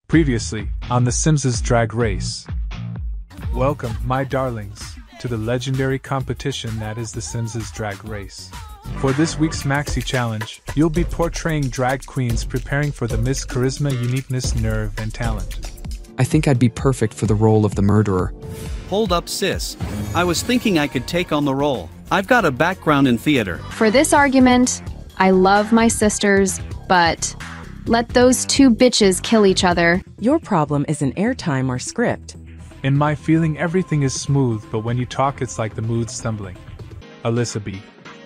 Previously, on The Sims' Drag Race. Welcome, my darlings, to the legendary competition that is The Sims' Drag Race. For this week's Maxi Challenge, you'll be portraying drag queens preparing for the Miss Charisma, Uniqueness, Nerve, and Talent. I think I'd be perfect for the role of the murderer. Hold up, sis. I was thinking I could take on the role. I've got a background in theater. For this argument, I love my sisters, but let those two bitches kill each other. Your problem isn't airtime or script. In my feeling, everything is smooth, but when you talk, it's like the mood's stumbling. Alyssa B.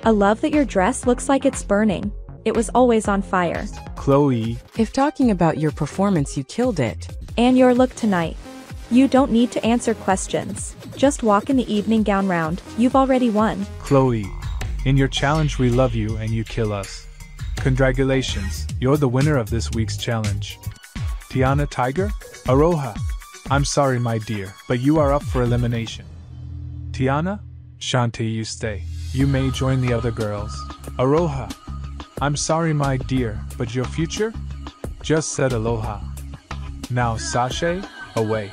I love that your dress looks like it's burning. It was always on fire. Chloe. If talking about your performance, you killed it. And your look tonight. You don't need to answer questions. Just walk in the evening gown round. You've already won. Chloe. In your challenge, we love you and you kill us. Congratulations, you're the winner of this week's challenge. Tiana Tiger? Aroha. I'm sorry, my dear, but you are up for elimination. Tiana? Shantae, you stay. You may join the other girls. Aroha. I'm sorry, my dear, but your future? Just said aloha. Now, Sashay, away.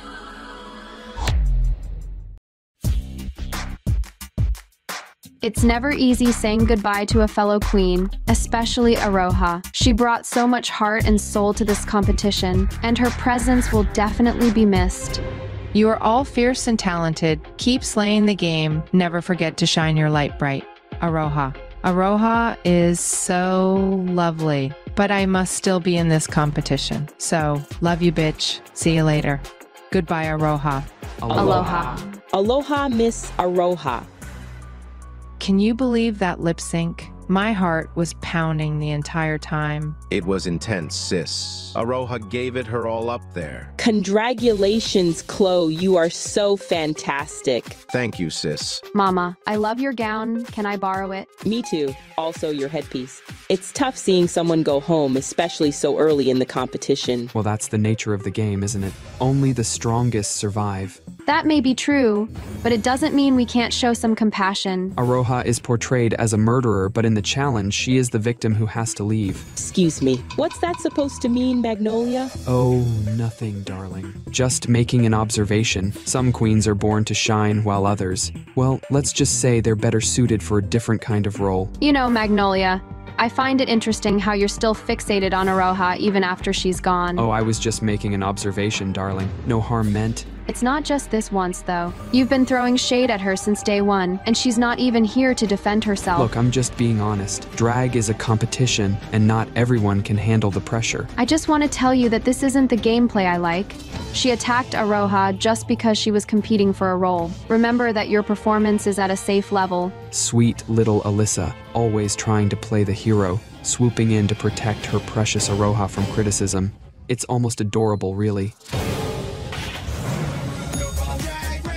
It's never easy saying goodbye to a fellow queen, especially Aroha. She brought so much heart and soul to this competition, and her presence will definitely be missed. You are all fierce and talented. Keep slaying the game. Never forget to shine your light bright. Aroha. Aroha is so lovely, but I must still be in this competition. So, love you, bitch. See you later. Goodbye, Aroha. Aloha. Aloha, Miss Aroha. Can you believe that lip sync? My heart was pounding the entire time. It was intense, sis. Aroha gave it her all up there. Congratulations, Chloe. You are so fantastic. Thank you, sis. Mama, I love your gown. Can I borrow it? Me too. Also your headpiece. It's tough seeing someone go home, especially so early in the competition. Well, that's the nature of the game, isn't it? Only the strongest survive. That may be true, but it doesn't mean we can't show some compassion. Aroha is portrayed as a murderer, but in the challenge, she is the victim who has to leave. Excuse me. What's that supposed to mean, Magnolia? Oh, nothing, darling. Just making an observation. Some queens are born to shine, while others, well, let's just say they're better suited for a different kind of role. You know, Magnolia, I find it interesting how you're still fixated on Aroha even after she's gone. Oh, I was just making an observation, darling. No harm meant. It's not just this once, though. You've been throwing shade at her since day one, and she's not even here to defend herself. Look, I'm just being honest. Drag is a competition, and not everyone can handle the pressure. I just want to tell you that this isn't the gameplay I like. She attacked Aroha just because she was competing for a role. Remember that your performance is at a safe level. Sweet little Alyssa, always trying to play the hero, swooping in to protect her precious Aroha from criticism. It's almost adorable, really.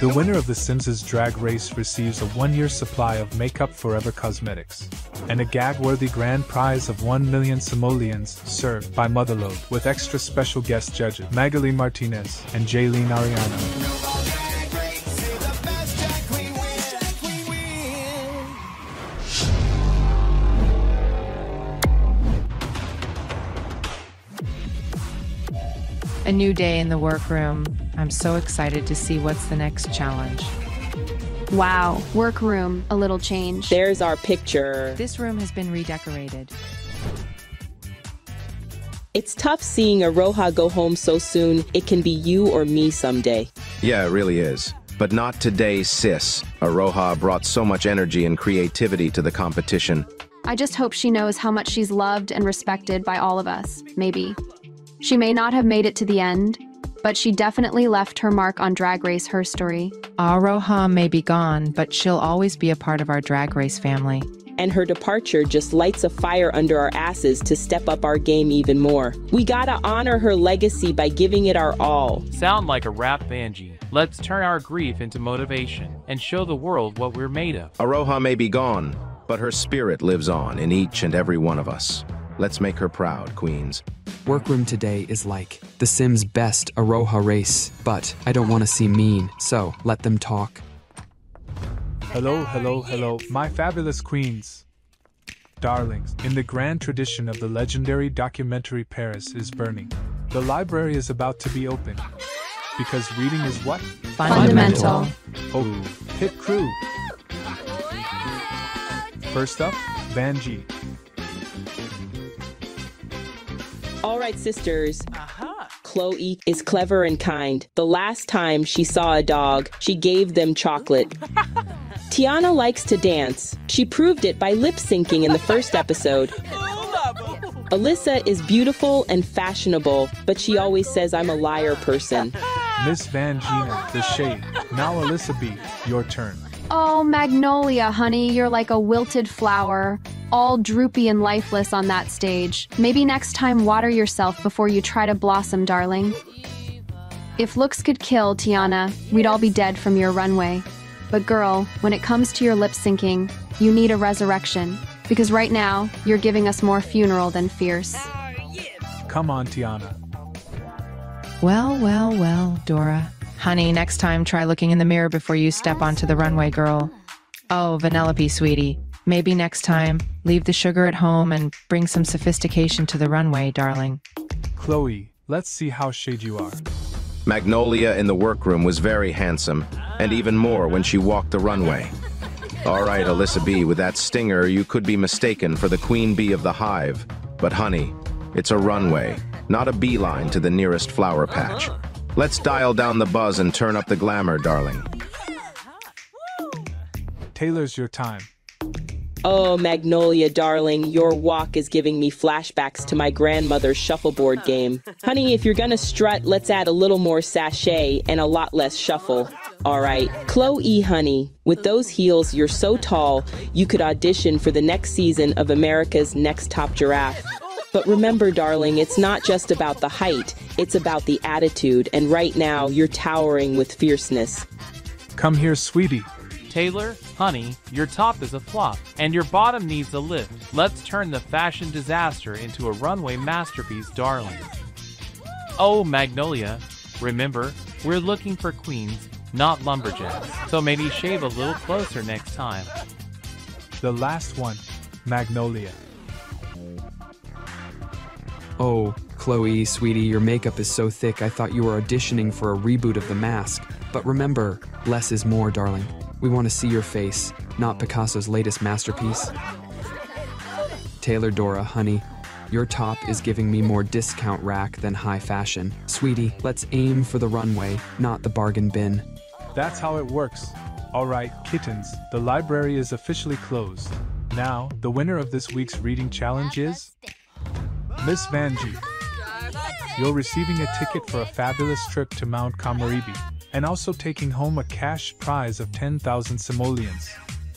The winner of The Sims' Drag Race receives a 1-year supply of Makeup Forever cosmetics and a gag-worthy grand prize of 1 million simoleons served by Motherload with extra special guest judges Magaly Martinez and Jayleen Arellano. A new day in the workroom. I'm so excited to see what's the next challenge. Wow, workroom, a little change. There's our picture. This room has been redecorated. It's tough seeing Aroha go home so soon. It can be you or me someday. Yeah, it really is. But not today, sis. Aroha brought so much energy and creativity to the competition. I just hope she knows how much she's loved and respected by all of us, maybe. She may not have made it to the end, but she definitely left her mark on Drag Race Her Story. Aroha may be gone, but she'll always be a part of our Drag Race family. And her departure just lights a fire under our asses to step up our game even more. We gotta honor her legacy by giving it our all. Sound like a rap Angie. Let's turn our grief into motivation and show the world what we're made of. Aroha may be gone, but her spirit lives on in each and every one of us. Let's make her proud, queens. Workroom today is like The Sims' best Aroha race, but I don't want to seem mean, so let them talk. Hello, hello, hello, my fabulous queens. Darlings, in the grand tradition of the legendary documentary Paris is Burning, the library is about to be opened. Because reading is what? Fundamental. Oh, hip crew. First up, Vanjie. All right, sisters. Chloe is clever and kind. The last time she saw a dog, she gave them chocolate. Tiana likes to dance. She proved it by lip-syncing in the first episode. Alyssa is beautiful and fashionable, but she always says I'm a liar person. Miss Vangina, the shade. Now Alyssa B, your turn. Oh, Magnolia, honey, you're like a wilted flower, all droopy and lifeless on that stage. Maybe next time water yourself before you try to blossom, darling. If looks could kill, Tiana, we'd all be dead from your runway. But girl, when it comes to your lip syncing, you need a resurrection. Because right now, you're giving us more funeral than fierce. Come on, Tiana. Well, Dora. Honey, next time try looking in the mirror before you step onto the runway, girl. Oh, Vanellope, sweetie. Maybe next time, leave the sugar at home and bring some sophistication to the runway, darling. Chloe, let's see how shade you are. Magnolia in the workroom was very handsome, and even more when she walked the runway. All right, Alyssa B, with that stinger, you could be mistaken for the queen bee of the hive. But honey, it's a runway, not a beeline to the nearest flower patch. Let's dial down the buzz and turn up the glamour, darling. Taylor's your time. Oh, Magnolia, darling, your walk is giving me flashbacks to my grandmother's shuffleboard game. Honey, if you're gonna strut, let's add a little more sachet and a lot less shuffle. All right, Chloe, honey, with those heels, you're so tall, you could audition for the next season of America's Next Top Giraffe. But remember, darling, it's not just about the height, it's about the attitude, and right now, you're towering with fierceness. Come here, sweetie. Taylor, honey, your top is a flop, and your bottom needs a lift. Let's turn the fashion disaster into a runway masterpiece, darling. Oh, Magnolia, remember, we're looking for queens, not lumberjacks, so maybe shave a little closer next time. The last one, Magnolia. Oh, Chloe, sweetie, your makeup is so thick I thought you were auditioning for a reboot of The Mask. But remember, less is more, darling. We want to see your face, not Picasso's latest masterpiece. Taylor Dora, honey, your top is giving me more discount rack than high fashion. Sweetie, let's aim for the runway, not the bargain bin. That's how it works. All right, kittens, the library is officially closed. Now, the winner of this week's reading challenge is Miss Vanjie. You're receiving a ticket for a fabulous trip to Mount Kamaribi, and also taking home a cash prize of 10,000 simoleons.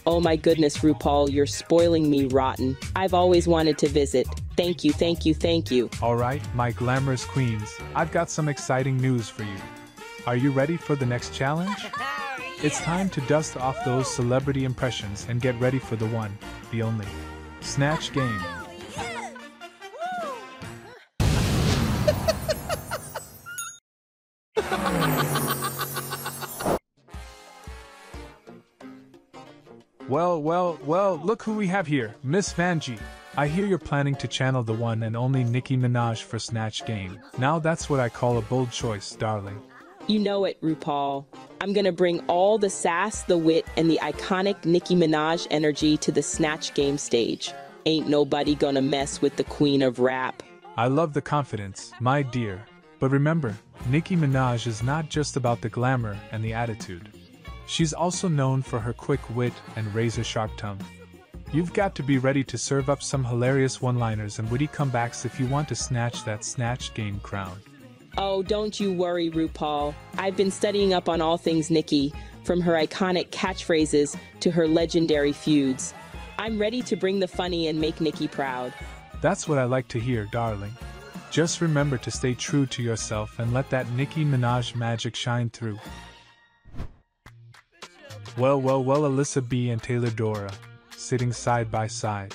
Oh my goodness, RuPaul, you're spoiling me rotten. I've always wanted to visit. Thank you, thank you, thank you. All right, my glamorous queens, I've got some exciting news for you. Are you ready for the next challenge? It's time to dust off those celebrity impressions and get ready for the one, the only, Snatch game. Well, look who we have here, Miss Vanjie. I hear you're planning to channel the one and only Nicki Minaj for Snatch game. Now that's what I call a bold choice, darling. You know it, RuPaul. I'm gonna bring all the sass, the wit, and the iconic Nicki Minaj energy to the Snatch game stage. Ain't nobody gonna mess with the queen of rap. I love the confidence, my dear. But remember, Nicki Minaj is not just about the glamour and the attitude. She's also known for her quick wit and razor-sharp tongue. You've got to be ready to serve up some hilarious one-liners and witty comebacks if you want to snatch that Snatch game crown. Oh, don't you worry, RuPaul. I've been studying up on all things Nicki, from her iconic catchphrases to her legendary feuds. I'm ready to bring the funny and make Nicki proud. That's what I like to hear, darling. Just remember to stay true to yourself and let that Nicki Minaj magic shine through. Well, Alyssa B and Taylor Dora, sitting side by side.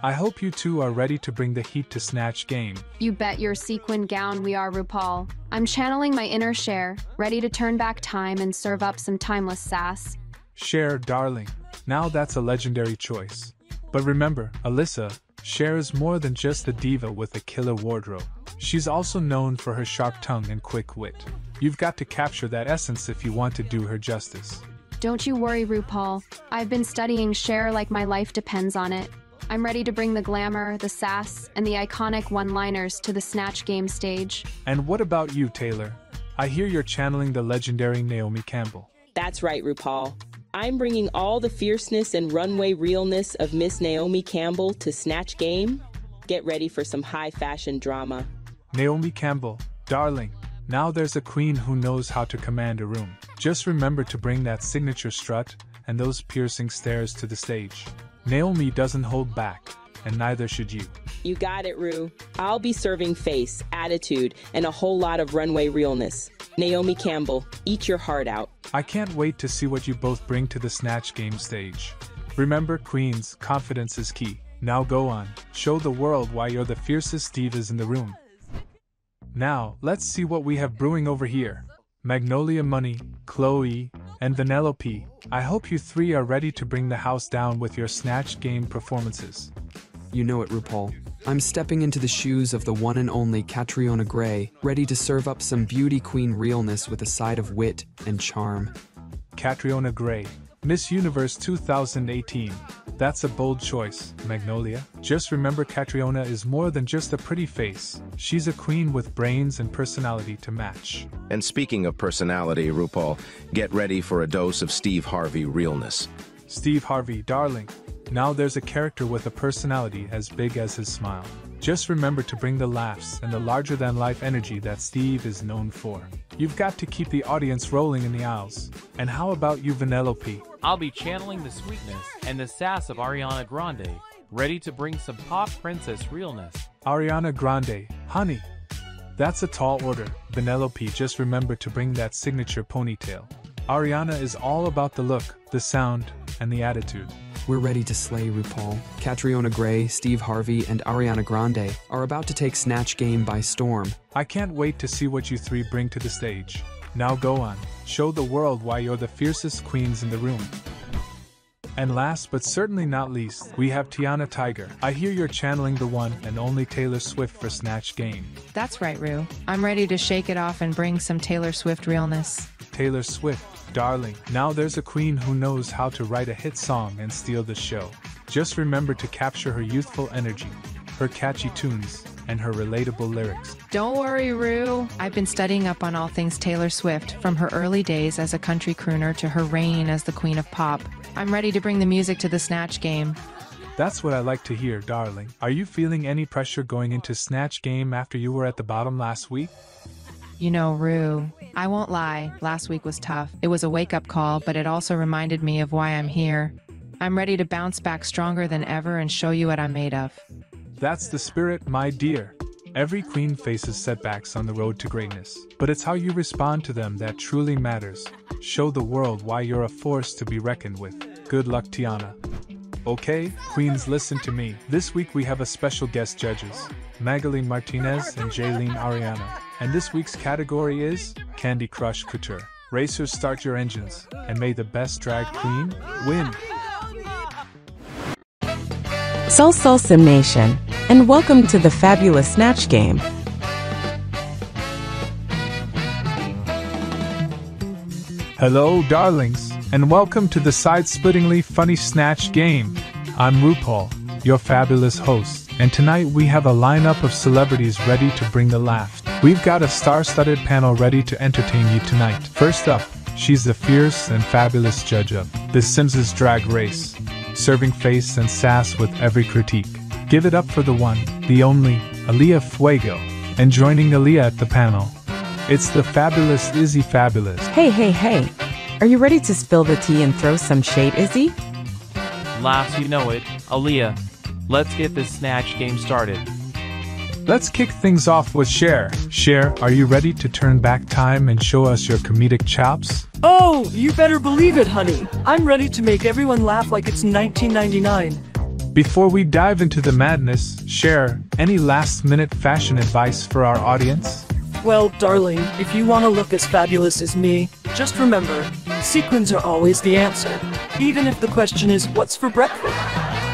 I hope you two are ready to bring the heat to Snatch game. You bet your sequin gown we are, RuPaul. I'm channeling my inner Cher, ready to turn back time and serve up some timeless sass. Cher, darling. Now that's a legendary choice. But remember, Alyssa, Cher is more than just a diva with a killer wardrobe. She's also known for her sharp tongue and quick wit. You've got to capture that essence if you want to do her justice. Don't you worry, RuPaul. I've been studying Cher like my life depends on it. I'm ready to bring the glamour, the sass, and the iconic one-liners to the Snatch Game stage. And what about you, Taylor? I hear you're channeling the legendary Naomi Campbell. That's right, RuPaul. I'm bringing all the fierceness and runway realness of Miss Naomi Campbell to Snatch Game. Get ready for some high-fashion drama. Naomi Campbell, darling, now there's a queen who knows how to command a room. Just remember to bring that signature strut and those piercing stares to the stage. Naomi doesn't hold back, and neither should you. You got it, Ru. I'll be serving face, attitude, and a whole lot of runway realness. Naomi Campbell, eat your heart out. I can't wait to see what you both bring to the Snatch Game stage. Remember, queens, confidence is key. Now go on, show the world why you're the fiercest divas in the room. Now, let's see what we have brewing over here. Magnolia Money, Chloe, and Vanellope, I hope you three are ready to bring the house down with your Snatch Game performances. You know it, RuPaul. I'm stepping into the shoes of the one and only Catriona Gray, ready to serve up some beauty queen realness with a side of wit and charm. Catriona Gray, Miss Universe 2018. That's a bold choice, Magnolia. Just remember, Catriona is more than just a pretty face. She's a queen with brains and personality to match. And speaking of personality, RuPaul, get ready for a dose of Steve Harvey realness. Steve Harvey, darling. Now there's a character with a personality as big as his smile. Just remember to bring the laughs and the larger-than-life energy that Steve is known for. You've got to keep the audience rolling in the aisles. And how about you, Vanellope? I'll be channeling the sweetness and the sass of Ariana Grande, ready to bring some pop princess realness. Ariana Grande, honey. That's a tall order. Vanellope, just remember to bring that signature ponytail. Ariana is all about the look, the sound, and the attitude. We're ready to slay, RuPaul. Catriona Gray, Steve Harvey, and Ariana Grande are about to take Snatch Game by storm. I can't wait to see what you three bring to the stage. Now go on, show the world why you're the fiercest queens in the room. And last but certainly not least, we have Tiana Tiger. I hear you're channeling the one and only Taylor Swift for Snatch Game. That's right, Ru. I'm ready to shake it off and bring some Taylor Swift realness. Taylor Swift, darling, now there's a queen who knows how to write a hit song and steal the show. Just remember to capture her youthful energy, her catchy tunes, and her relatable lyrics. Don't worry, Ru. I've been studying up on all things Taylor Swift, from her early days as a country crooner to her reign as the queen of pop. I'm ready to bring the music to the Snatch Game. That's what I like to hear, darling. Are you feeling any pressure going into Snatch Game after you were at the bottom last week? You know, Ru, I won't lie, last week was tough. It was a wake-up call, but it also reminded me of why I'm here. I'm ready to bounce back stronger than ever and show you what I'm made of. That's the spirit, my dear. Every queen faces setbacks on the road to greatness, but it's how you respond to them that truly matters. Show the world why you're a force to be reckoned with. Good luck, Tiana. Okay, queens, listen to me. This week we have a special guest judges, Magaly Martinez and Jayleen Arellano. And this week's category is Candy Crush Couture. Racers, start your engines, and may the best drag queen win. Sol SimNation, and welcome to the fabulous Snatch Game. Hello, darlings, and welcome to the side-splittingly funny Snatch Game. I'm RuPaul, your fabulous host, and tonight we have a lineup of celebrities ready to bring the laugh. We've got a star-studded panel ready to entertain you tonight. First up, she's the fierce and fabulous judge of The Sims' Drag Race, serving face and sass with every critique. Give it up for the one, the only, Aaliyah Fuego. And joining Aaliyah at the panel, it's the fabulous Izzy Fabulous. Hey. Are you ready to spill the tea and throw some shade, Izzy? Laughs, you know it. Aaliyah, let's get this Snatch Game started. Let's kick things off with Cher. Cher, are you ready to turn back time and show us your comedic chops? Oh, you better believe it, honey. I'm ready to make everyone laugh like it's 1999. Before we dive into the madness, Cher, any last-minute fashion advice for our audience? Well, darling, if you want to look as fabulous as me, just remember, sequins are always the answer, even if the question is, what's for breakfast?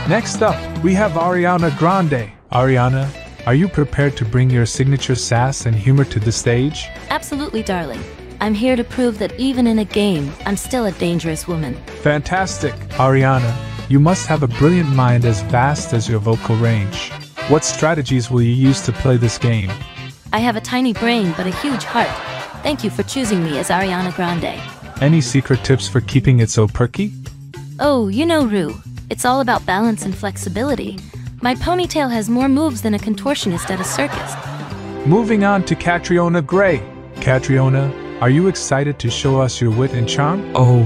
Next up, we have Ariana Grande. Ariana, are you prepared to bring your signature sass and humor to the stage? Absolutely, darling. I'm here to prove that even in a game, I'm still a dangerous woman. Fantastic! Ariana, you must have a brilliant mind as vast as your vocal range. What strategies will you use to play this game? I have a tiny brain but a huge heart. Thank you for choosing me as Ariana Grande. Any secret tips for keeping it so perky? Oh, you know, Rue. It's all about balance and flexibility. My ponytail has more moves than a contortionist at a circus. Moving on to Catriona Gray. Catriona, are you excited to show us your wit and charm? Oh,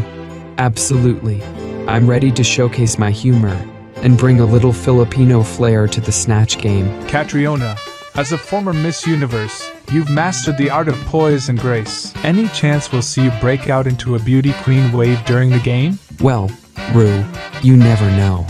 absolutely. I'm ready to showcase my humor and bring a little Filipino flair to the Snatch game. Catriona, as a former Miss Universe, you've mastered the art of poise and grace. Any chance we'll see you break out into a beauty queen wave during the game? Well, Rue, you never know.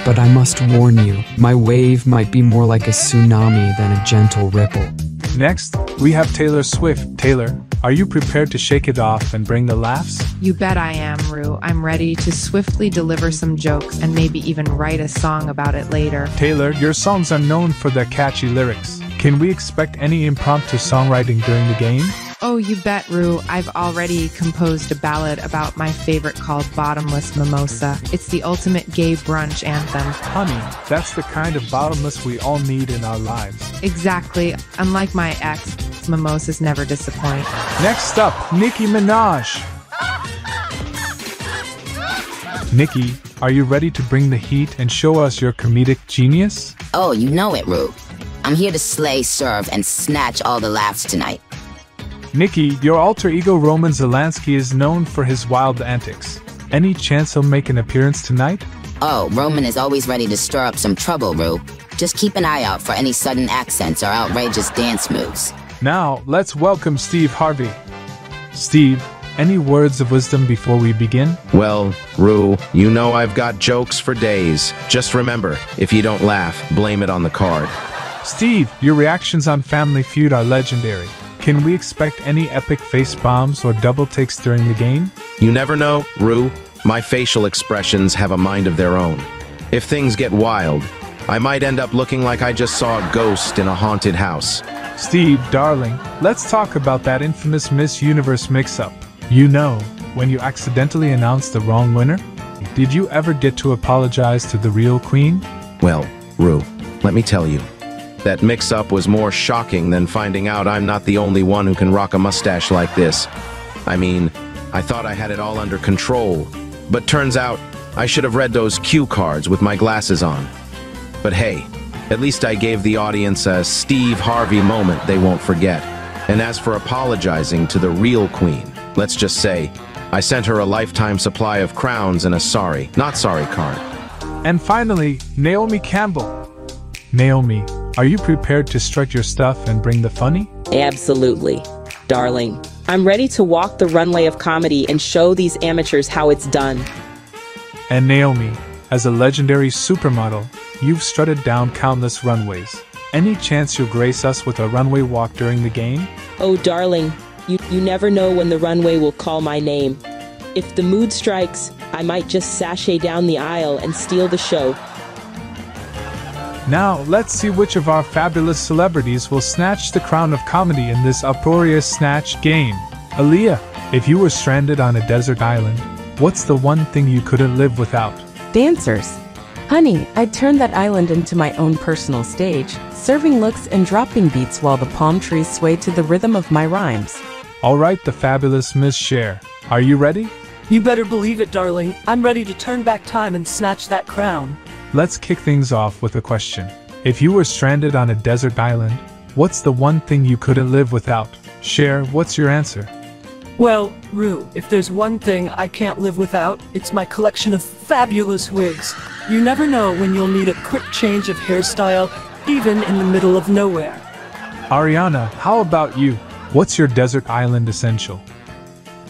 But I must warn you, my wave might be more like a tsunami than a gentle ripple. Next, we have Taylor Swift. Taylor, are you prepared to shake it off and bring the laughs? You bet I am, Rue. I'm ready to swiftly deliver some jokes and maybe even write a song about it later. Taylor, your songs are known for their catchy lyrics. Can we expect any impromptu songwriting during the game? Oh, you bet, Rue. I've already composed a ballad about my favorite called Bottomless Mimosa. It's the ultimate gay brunch anthem. Honey, that's the kind of bottomless we all need in our lives. Exactly. Unlike my ex, mimosas never disappoint. Next up, Nicki Minaj. Nicki, are you ready to bring the heat and show us your comedic genius? Oh, you know it, Rue. I'm here to slay, serve, and snatch all the laughs tonight. Nicki, your alter ego Roman Zelensky is known for his wild antics. Any chance he'll make an appearance tonight? Oh, Roman is always ready to stir up some trouble, Rue. Just keep an eye out for any sudden accents or outrageous dance moves. Now, let's welcome Steve Harvey. Steve, any words of wisdom before we begin? Well, Rue, you know I've got jokes for days. Just remember, if you don't laugh, blame it on the card. Steve, your reactions on Family Feud are legendary. Can we expect any epic face bombs or double takes during the game? You never know, Rue. My facial expressions have a mind of their own. If things get wild, I might end up looking like I just saw a ghost in a haunted house. Steve, darling, let's talk about that infamous Miss Universe mix-up. You know, when you accidentally announced the wrong winner? Did you ever get to apologize to the real queen? Well, Rue, let me tell you. That mix-up was more shocking than finding out I'm not the only one who can rock a mustache like this. I mean, I thought I had it all under control, but turns out I should have read those cue cards with my glasses on. But hey, at least I gave the audience a Steve Harvey moment they won't forget. And as for apologizing to the real queen, let's just say, I sent her a lifetime supply of crowns and a sorry, not sorry card. And finally, Naomi Campbell. Naomi, are you prepared to strut your stuff and bring the funny? Absolutely, darling. I'm ready to walk the runway of comedy and show these amateurs how it's done. And Naomi, as a legendary supermodel, you've strutted down countless runways. Any chance you'll grace us with a runway walk during the game? Oh, darling, you never know when the runway will call my name. If the mood strikes, I might just sashay down the aisle and steal the show. Now, let's see which of our fabulous celebrities will snatch the crown of comedy in this uproarious Snatch game. Aaliyah, if you were stranded on a desert island, what's the one thing you couldn't live without? Dancers. Honey, I'd turn that island into my own personal stage, serving looks and dropping beats while the palm trees sway to the rhythm of my rhymes. All right, the fabulous Miss Cher. Are you ready? You better believe it, darling. I'm ready to turn back time and snatch that crown. Let's kick things off with a question. If you were stranded on a desert island, what's the one thing you couldn't live without? Cher, what's your answer? Well, Rue, if there's one thing I can't live without, it's my collection of fabulous wigs. You never know when you'll need a quick change of hairstyle, even in the middle of nowhere. Ariana, how about you? What's your desert island essential?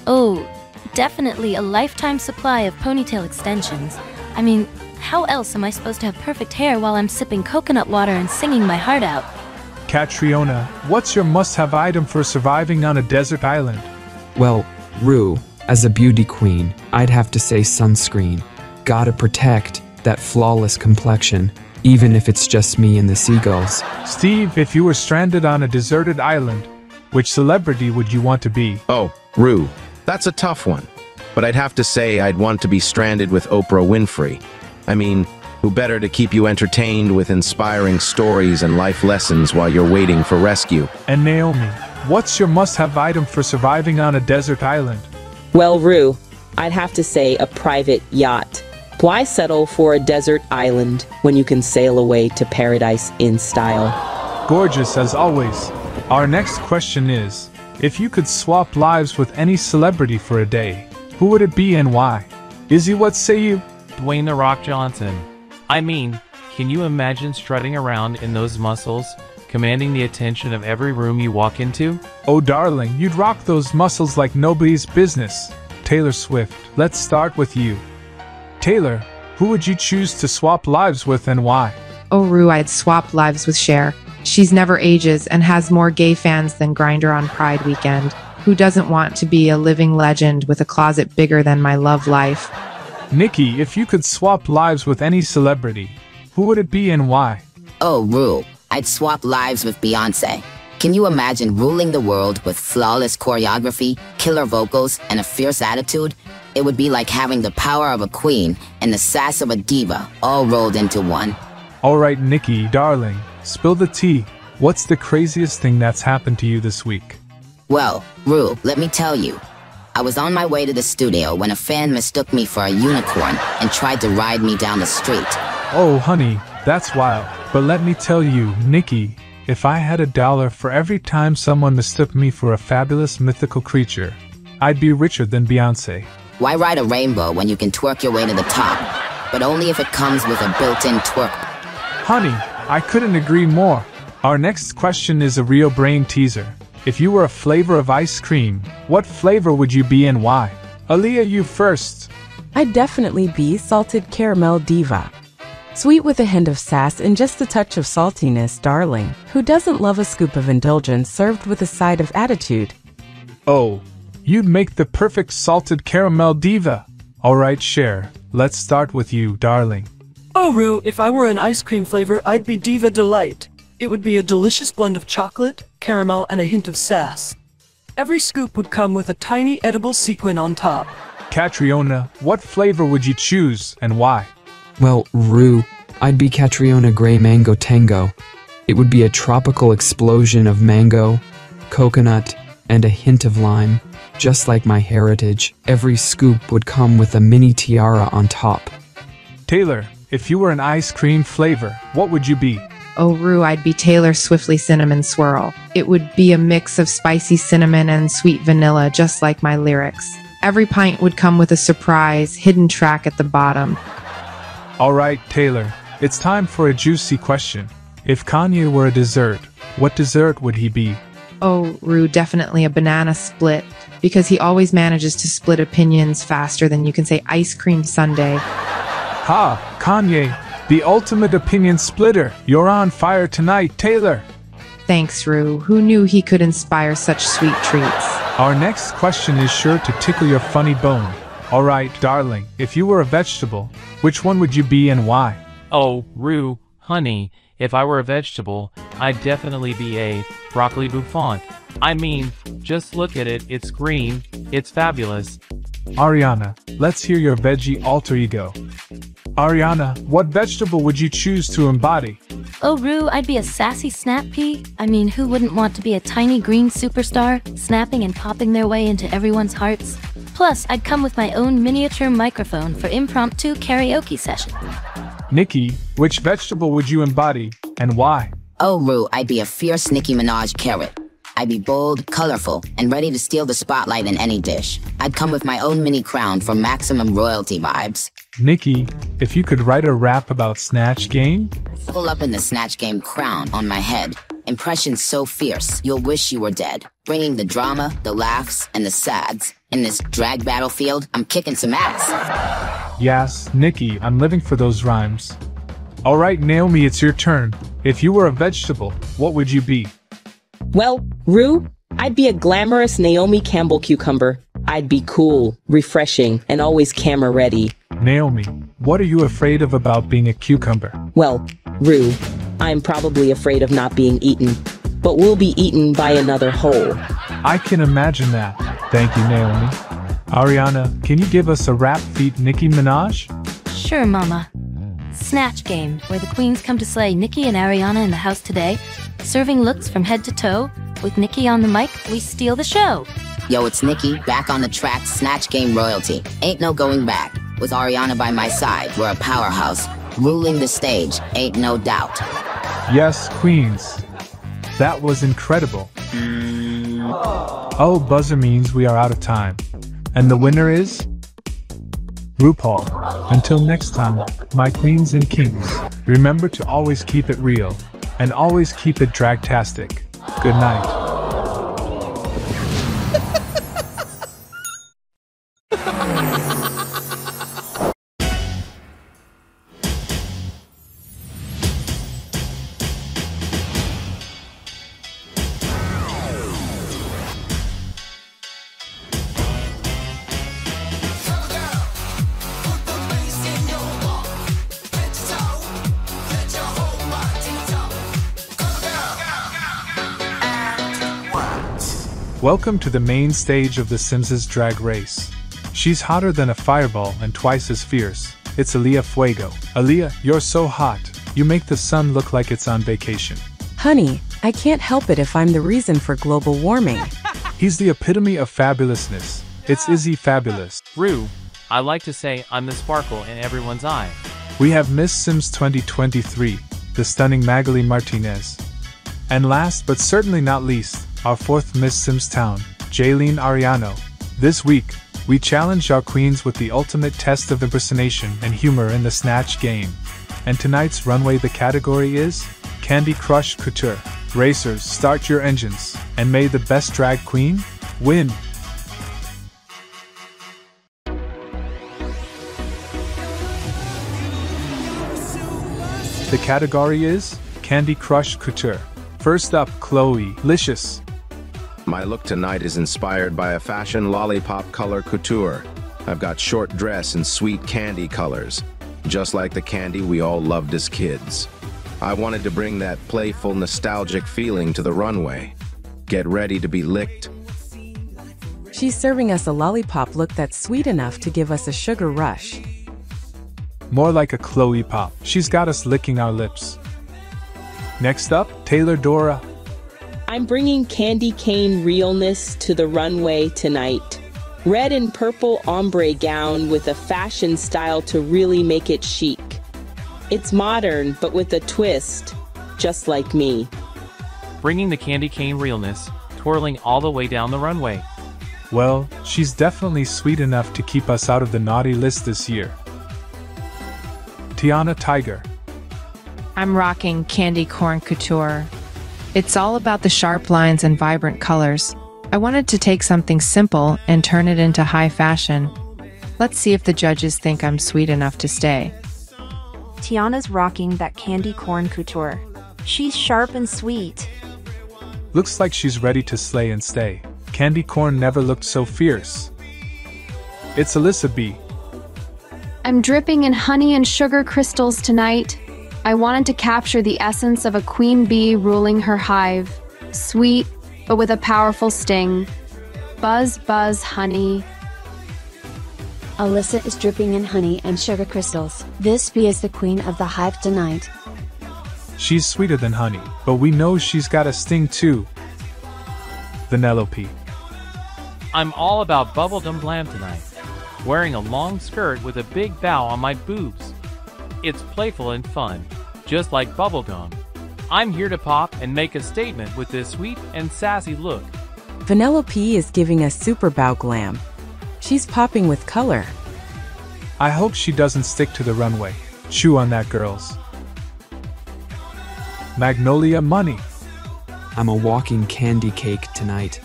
Oh, definitely a lifetime supply of ponytail extensions. I mean, how else am I supposed to have perfect hair while I'm sipping coconut water and singing my heart out? Catriona, what's your must-have item for surviving on a desert island? Well, Rue, as a beauty queen, I'd have to say sunscreen. Gotta protect that flawless complexion. even if it's just me and the seagulls. Steve, if you were stranded on a deserted island, which celebrity would you want to be? Oh, Rue, that's a tough one. But I'd have to say I'd want to be stranded with Oprah Winfrey. I mean, who better to keep you entertained with inspiring stories and life lessons while you're waiting for rescue? And Naomi, what's your must-have item for surviving on a desert island? Well, Rue, I'd have to say a private yacht. Why settle for a desert island when you can sail away to paradise in style? Gorgeous as always. Our next question is, if you could swap lives with any celebrity for a day, who would it be and why? Izzy, what say you? Dwayne "The Rock" Johnson. I mean, can you imagine strutting around in those muscles, commanding the attention of every room you walk into? Oh darling, you'd rock those muscles like nobody's business. Taylor Swift, let's start with you. Taylor, who would you choose to swap lives with and why? Oh, Rue, I'd swap lives with Cher. She's never ages and has more gay fans than Grindr on Pride weekend. Who doesn't want to be a living legend with a closet bigger than my love life? Nikki, if you could swap lives with any celebrity, who would it be and why? Oh, Rue, I'd swap lives with Beyonce. Can you imagine ruling the world with flawless choreography, killer vocals, and a fierce attitude? It would be like having the power of a queen and the sass of a diva all rolled into one. Alright, Nikki, darling, spill the tea. What's the craziest thing that's happened to you this week? Well, Rue, let me tell you. I was on my way to the studio when a fan mistook me for a unicorn and tried to ride me down the street. Oh, honey, that's wild. But let me tell you, Nikki, if I had $1 for every time someone mistook me for a fabulous mythical creature, I'd be richer than Beyonce. Why ride a rainbow when you can twerk your way to the top? But only if it comes with a built-in twerk. Honey, I couldn't agree more. Our next question is a real brain teaser. If you were a flavor of ice cream, what flavor would you be and why? Aaliyah, you first. I'd definitely be salted caramel diva. Sweet with a hint of sass and just a touch of saltiness, darling. Who doesn't love a scoop of indulgence served with a side of attitude? Oh, you'd make the perfect salted caramel diva. Alright, Cher, let's start with you, darling. Oh, Rue, if I were an ice cream flavor, I'd be Diva Delight. It would be a delicious blend of chocolate, caramel, and a hint of sass. Every scoop would come with a tiny edible sequin on top. Catriona, what flavor would you choose and why? Well, Rue, I'd be Catriona Grey Mango Tango. It would be a tropical explosion of mango, coconut, and a hint of lime. Just like my heritage, every scoop would come with a mini tiara on top. Taylor, if you were an ice cream flavor, what would you be? Oh, Rue, I'd be Taylor Swiftly Cinnamon Swirl. It would be a mix of spicy cinnamon and sweet vanilla, just like my lyrics. Every pint would come with a surprise, hidden track at the bottom. Alright, Taylor, it's time for a juicy question. If Kanye were a dessert, what dessert would he be? Oh, Rue, definitely a banana split, because he always manages to split opinions faster than you can say ice cream sundae. Ha, Kanye, the ultimate opinion splitter. You're on fire tonight, Taylor. Thanks, Rue. Who knew he could inspire such sweet treats? Our next question is sure to tickle your funny bone. Alright, darling, if you were a vegetable, which one would you be and why? Oh, Rue, honey, if I were a vegetable, I'd definitely be a broccoli bouffant. I mean, just look at it, it's green, it's fabulous. Ariana, let's hear your veggie alter ego. Ariana, what vegetable would you choose to embody? Oh, Rue, I'd be a sassy snap pea. I mean, who wouldn't want to be a tiny green superstar, snapping and popping their way into everyone's hearts? Plus, I'd come with my own miniature microphone for impromptu karaoke session. Nikki, which vegetable would you embody, and why? Oh, Rue, I'd be a fierce Nicki Minaj carrot. I'd be bold, colorful, and ready to steal the spotlight in any dish. I'd come with my own mini crown for maximum royalty vibes. Nikki, if you could write a rap about Snatch Game? Pull up in the Snatch Game crown on my head. Impressions so fierce, you'll wish you were dead. Bringing the drama, the laughs, and the sads. In this drag battlefield, I'm kicking some ass. Yes, Nikki, I'm living for those rhymes. Alright, Naomi, it's your turn. If you were a vegetable, what would you be? Well, Rue, I'd be a glamorous Naomi Campbell cucumber. I'd be cool, refreshing, and always camera ready. Naomi, what are you afraid of about being a cucumber? Well, Rue, I'm probably afraid of not being eaten, but we'll be eaten by another whole. I can imagine that. Thank you, Naomi. Ariana, can you give us a rap feat Nicki Minaj? Sure, Mama. Snatch game, where the queens come to slay Nicki and Ariana in the house today. Serving looks from head to toe. With Nicki on the mic, we steal the show. Yo, it's Nicki, back on the track, Snatch game royalty. Ain't no going back. With Ariana by my side, we're a powerhouse. Ruling the stage, ain't no doubt. Yes, queens. That was incredible. Oh, buzzer means we are out of time. And the winner is RuPaul. Until next time, my queens and kings, remember to always keep it real and always keep it dragtastic. Good night. Welcome to the main stage of the Sims' drag race. She's hotter than a fireball and twice as fierce. It's Aaliyah Fuego. Aaliyah, you're so hot. You make the sun look like it's on vacation. Honey, I can't help it if I'm the reason for global warming. He's the epitome of fabulousness. It's Izzy Fabulous. Rue, I like to say I'm the sparkle in everyone's eye. We have Miss Sims 2023, the stunning Magaly Martinez. And last but certainly not least, our fourth Miss Sims Town, Jayleen Arellano. This week, we challenge our queens with the ultimate test of impersonation and humor in the Snatch game. And tonight's runway, the category is Candy Crush Couture. Racers, start your engines, and may the best drag queen win. The category is Candy Crush Couture. First up, Chloe Licious. My look tonight is inspired by a fashion lollipop color couture. I've got short dress and sweet candy colors, just like the candy we all loved as kids. I wanted to bring that playful, nostalgic feeling to the runway. Get ready to be licked. She's serving us a lollipop look that's sweet enough to give us a sugar rush. More like a Chloe pop. She's got us licking our lips. Next up, Taylor Dora. I'm bringing candy cane realness to the runway tonight. Red and purple ombre gown with a fashion style to really make it chic. It's modern, but with a twist, just like me. Bringing the candy cane realness, twirling all the way down the runway. Well, she's definitely sweet enough to keep us out of the naughty list this year. Tiana Tiger. I'm rocking Candy Corn Couture. It's all about the sharp lines and vibrant colors. I wanted to take something simple and turn it into high fashion. Let's see if the judges think I'm sweet enough to stay. Tiana's rocking that Candy Corn Couture. She's sharp and sweet. Looks like she's ready to slay and stay. Candy corn never looked so fierce. It's Alyssa B. I'm dripping in honey and sugar crystals tonight. I wanted to capture the essence of a queen bee ruling her hive. Sweet, but with a powerful sting. Buzz, buzz, honey. Alyssa is dripping in honey and sugar crystals. This bee is the queen of the hive tonight. She's sweeter than honey, but we know she's got a sting too. Vanellope. I'm all about bubblegum glam tonight. Wearing a long skirt with a big bow on my boobs. It's playful and fun, just like bubblegum. I'm here to pop and make a statement with this sweet and sassy look. Vanellope is giving us super bow glam. She's popping with color. I hope she doesn't stick to the runway. Chew on that, girls. Magnolia Money. I'm a walking candy cake tonight.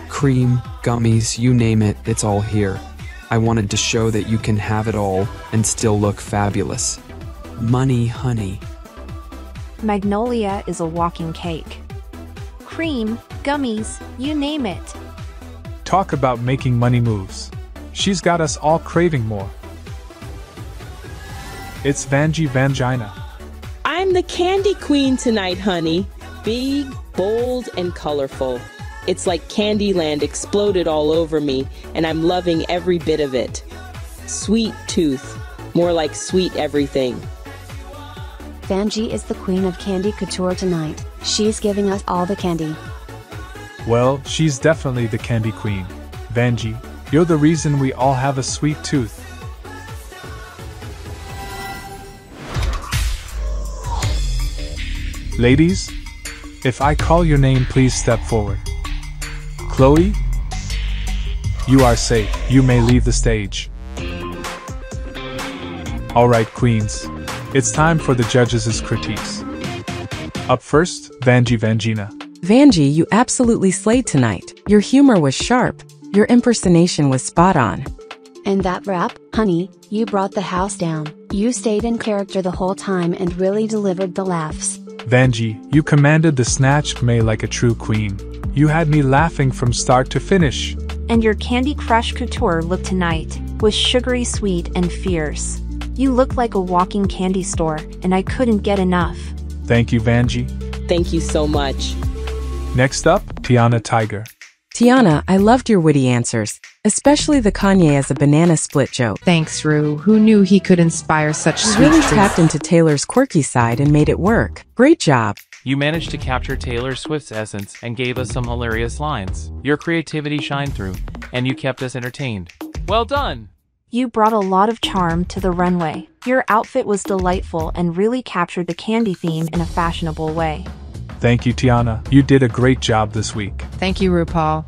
Cream, gummies, you name it, it's all here. I wanted to show that you can have it all and still look fabulous. Money, honey. Magnolia is a walking cake. Cream, gummies, you name it. Talk about making money moves. She's got us all craving more. It's Vanjie Vangina. I'm the Candy Queen tonight, honey. Big, bold, and colorful. It's like Candyland exploded all over me, and I'm loving every bit of it. Sweet tooth. More like sweet everything. Vanjie is the queen of Candy Couture tonight. She's giving us all the candy. Well, she's definitely the Candy Queen. Vanjie, you're the reason we all have a sweet tooth. Ladies, if I call your name, please step forward. Chloe, you are safe. You may leave the stage. Alright, queens. It's time for the judges' critiques. Up first, Vangina. Vanjie, you absolutely slayed tonight. Your humor was sharp. Your impersonation was spot on. And that rap, honey, you brought the house down. You stayed in character the whole time and really delivered the laughs. Vanjie, you commanded the Snatch May like a true queen. You had me laughing from start to finish. And your Candy Crush Couture look tonight was sugary sweet and fierce. You look like a walking candy store, and I couldn't get enough. Thank you, Vanjie. Thank you so much. Next up, Tiana Tiger. Tiana, I loved your witty answers, especially the Kanye as a banana split joke. Thanks, Rue. Who knew he could inspire such You sweet really truth? tapped into Taylor's quirky side and made it work. Great job. You managed to capture Taylor Swift's essence and gave us some hilarious lines. Your creativity shined through, and you kept us entertained. Well done! You brought a lot of charm to the runway. Your outfit was delightful and really captured the candy theme in a fashionable way. Thank you, Tiana. You did a great job this week. Thank you, RuPaul.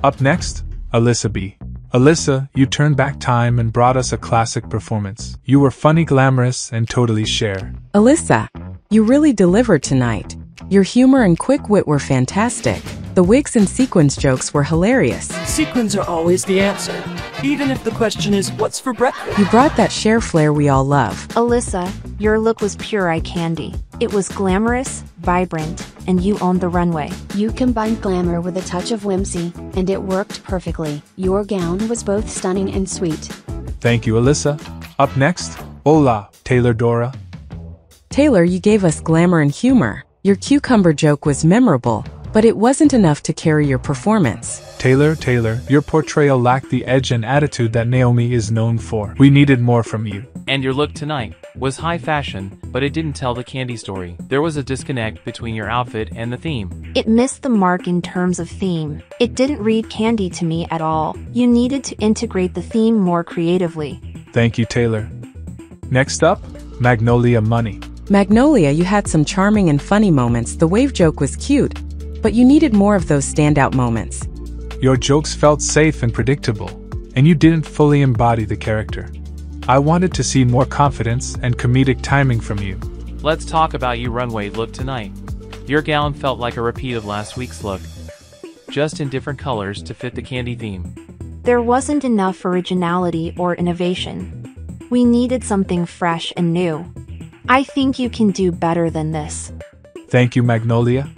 Up next, Alyssa B. Alyssa, you turned back time and brought us a classic performance. You were funny, glamorous, and totally Cher. Alyssa, you really delivered tonight. Your humor and quick wit were fantastic. The wigs and sequins jokes were hilarious. Sequins are always the answer, even if the question is, what's for breakfast? You brought that Cher flair we all love. Alyssa, your look was pure eye candy. It was glamorous, vibrant, and you owned the runway. You combined glamour with a touch of whimsy, and it worked perfectly. Your gown was both stunning and sweet. Thank you, Alyssa. Up next, Hola, Taylor Dora. Taylor, you gave us glamour and humor. Your cucumber joke was memorable, but it wasn't enough to carry your performance. Taylor, your portrayal lacked the edge and attitude that Naomi is known for. We needed more from you. And your look tonight was high fashion, but it didn't tell the candy story. There was a disconnect between your outfit and the theme. It missed the mark in terms of theme. It didn't read candy to me at all. You needed to integrate the theme more creatively. Thank you, Taylor. Next up, Magnolia Money. Magnolia, you had some charming and funny moments. The wave joke was cute, but you needed more of those standout moments. Your jokes felt safe and predictable, and you didn't fully embody the character. I wanted to see more confidence and comedic timing from you. Let's talk about your runway look tonight. Your gown felt like a repeat of last week's look, just in different colors to fit the candy theme. There wasn't enough originality or innovation. We needed something fresh and new. I think you can do better than this. Thank you, Magnolia.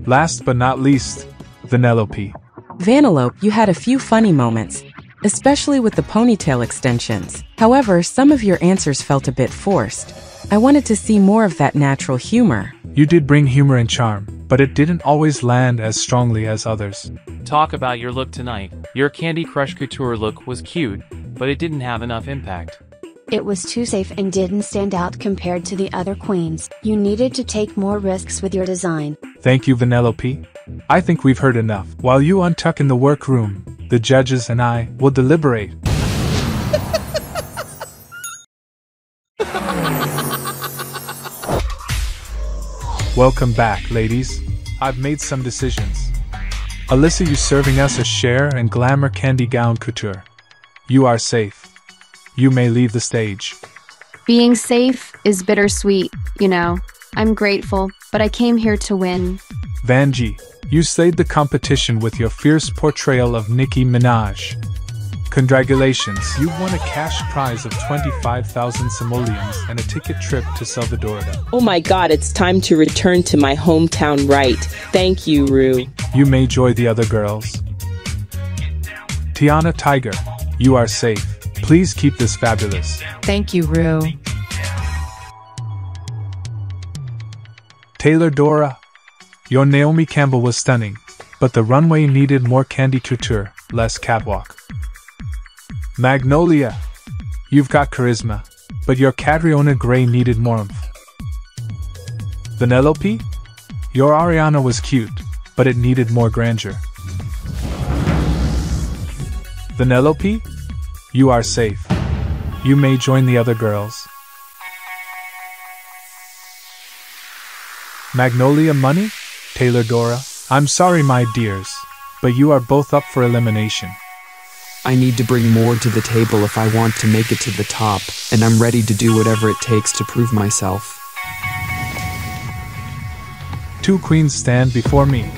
Last but not least, Vanellope. Vanellope, you had a few funny moments, especially with the ponytail extensions. However, some of your answers felt a bit forced. I wanted to see more of that natural humor. You did bring humor and charm, but it didn't always land as strongly as others. Talk about your look tonight. Your Candy Crush Couture look was cute, but it didn't have enough impact. It was too safe and didn't stand out compared to the other queens. You needed to take more risks with your design. Thank you, Vanellope. I think we've heard enough. While you untuck in the workroom, the judges and I will deliberate. Welcome back, ladies. I've made some decisions. Alyssa, you serving us a Cher and glamour candy gown couture. You are safe. You may leave the stage. Being safe is bittersweet, you know. I'm grateful, but I came here to win. Vanjie, you slayed the competition with your fierce portrayal of Nicki Minaj. Congratulations, you won a cash prize of 25,000 simoleons and a ticket trip to Salvador. Oh my god, it's time to return to my hometown right. Thank you, Rue. You may join the other girls. Tiana Tiger, you are safe. Please keep this fabulous. Thank you, Rue. Taylor Dora. Your Naomi Campbell was stunning, but the runway needed more Candy Couture, less catwalk. Magnolia. You've got charisma, but your Catriona Gray needed more oomph. Vanellope. Your Ariana was cute, but it needed more grandeur. Vanellope. You are safe. You may join the other girls. Magnolia Money? Taylor Dora, I'm sorry my dears, but you are both up for elimination. I need to bring more to the table if I want to make it to the top, and I'm ready to do whatever it takes to prove myself. 2 queens stand before me.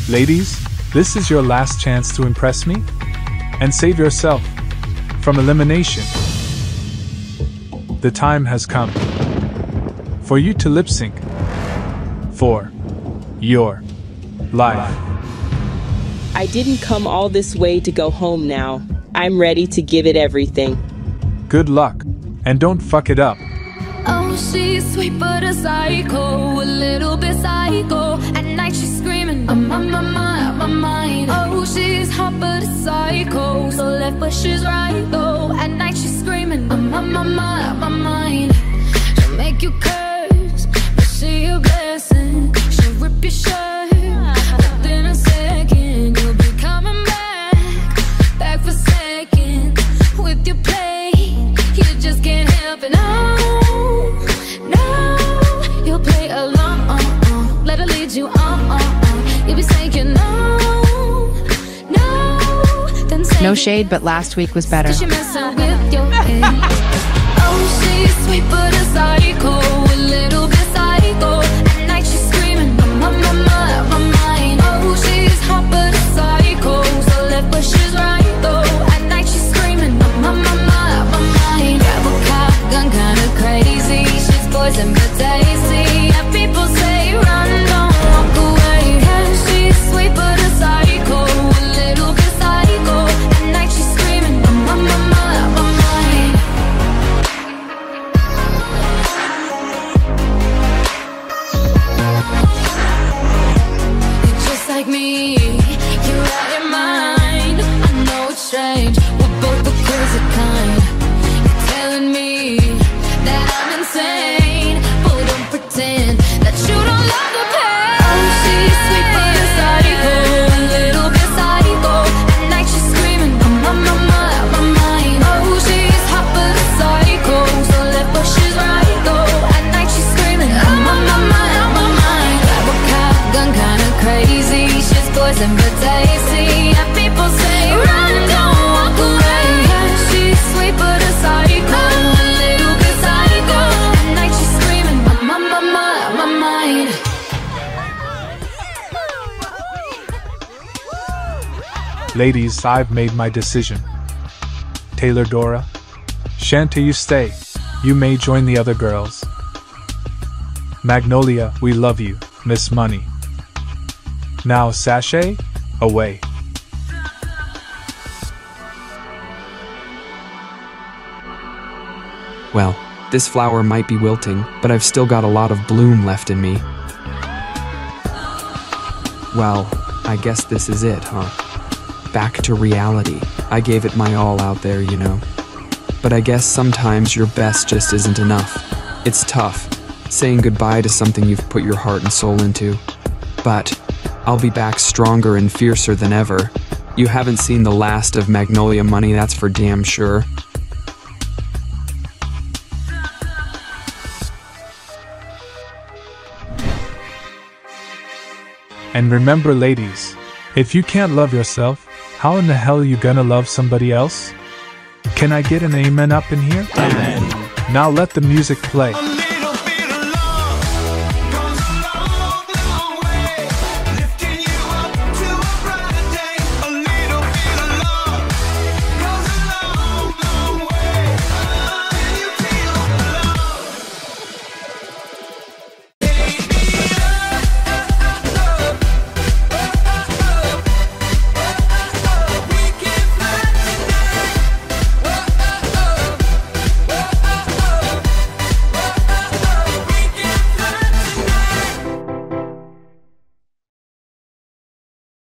Ladies, this is your last chance to impress me and save yourself from elimination. The time has come for you to lip sync for your life. I didn't come all this way to go home now. I'm ready to give it everything. Good luck, and don't fuck it up. Oh, she's sweet but a psycho, a little bit psycho. At night she's screaming, I'm on my mind. Oh, she's hot but a psycho, so left but she's right though. At night she's screaming, I'm on my mind. She'll make you curse, but she a blessing. She'll rip your shirt, within a second you'll be coming back for seconds. With your play, you just can't help it, no. You'll play along, let her lead you on. You'll be saying no, then say No shade, but last week was better. she messing with your head. Oh, she's sweet but a psycho, a little bit psycho. At night she's screaming, my mind. Oh, she's hot but a psycho, so left but she's right though. At night she's screaming, my mind. Grab a cop gun, kinda crazy. She's poison but tasty. And people say run, don't walk away. Yeah, she's sweet but a psycho, a little bit psycho. At night she's screaming, my mind. You're just like me, you're out your mind. I know it's strange, we're both the crazy kind. You're telling me that I'm insane, but don't pretend that you don't love the pain. Oh, she's sweet but a psycho, a little bit psycho. At night she's screaming, my mind. Oh, she's hot but a psycho, so left but she's right though. At night she's screaming, my mind. Grab a cop gun, kinda crazy. She's poison but tasty. And people say run, don't walk away. Yeah, she's sweet but a psycho, a little bit psycho. At night she's screaming, my mind. Ladies, I've made my decision. Taylor Dora, Shanta, you stay. You may join the other girls. Magnolia, we love you, Miss Money. Now, Sashay, away. Well, this flower might be wilting, but I've still got a lot of bloom left in me. Well, I guess this is it, huh? Back to reality. I gave it my all out there, you know. But I guess sometimes your best just isn't enough. It's tough, saying goodbye to something you've put your heart and soul into. But I'll be back stronger and fiercer than ever. You haven't seen the last of Magnolia Money, that's for damn sure. And remember, ladies, if you can't love yourself, how in the hell are you gonna love somebody else? Can I get an amen up in here? Amen. Now let the music play.